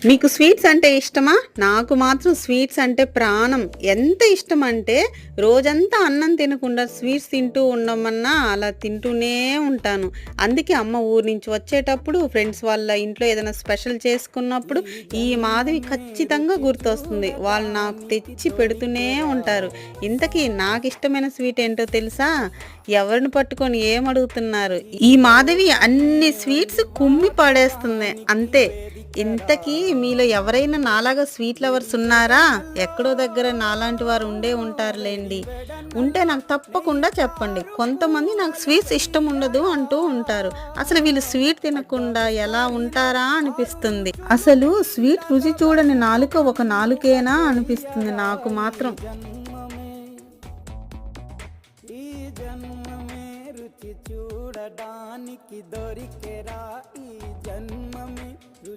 మీకు స్వీట్స్ అంటే ఇష్టమా? నాకు మాత్రం స్వీట్స్ అంటే ప్రాణం. ఎంత ఇష్టమంటే రోజంతా అన్నం తినకుండా స్వీట్స్ తింటూ ఉండమన్నా అలా తింటూనే ఉంటాను. అందుకే అమ్మ ఊరు నుంచి వచ్చేటప్పుడు ఫ్రెండ్స్ వాళ్ళ ఇంట్లో ఏదైనా స్పెషల్ చేసుకున్నప్పుడు ఈ మాధవి ఖచ్చితంగా గుర్తొస్తుంది. వాళ్ళు నాకు తెచ్చి పెడుతూనే ఉంటారు. ఇంతకీ నాకిష్టమైన స్వీట్ ఏంటో తెలుసా? ఎవరిని పట్టుకొని ఏమడుగుతున్నారు? ఈ మాధవి అన్ని స్వీట్స్ కుమ్మి పడేస్తుంది అంతే. ఇంతకీ మీలో ఎవరైనా నాలాగా స్వీట్ లవర్స్ ఉన్నారా? ఎక్కడో దగ్గర నాలాంటి వారు ఉండే ఉంటారులెండి. ఉంటే నాకు తప్పకుండా చెప్పండి. కొంతమంది నాకు స్వీట్స్ ఇష్టం ఉండదు అంటూ ఉంటారు. అసలు వీళ్ళు స్వీట్ తినకుండా ఎలా ఉంటారా అనిపిస్తుంది. అసలు స్వీట్ రుచి చూడని నాలుక ఒక నాలుకేనా అనిపిస్తుంది నాకు మాత్రం. ఈ జన్మమే రుచి చూడడానికి దొరికెరా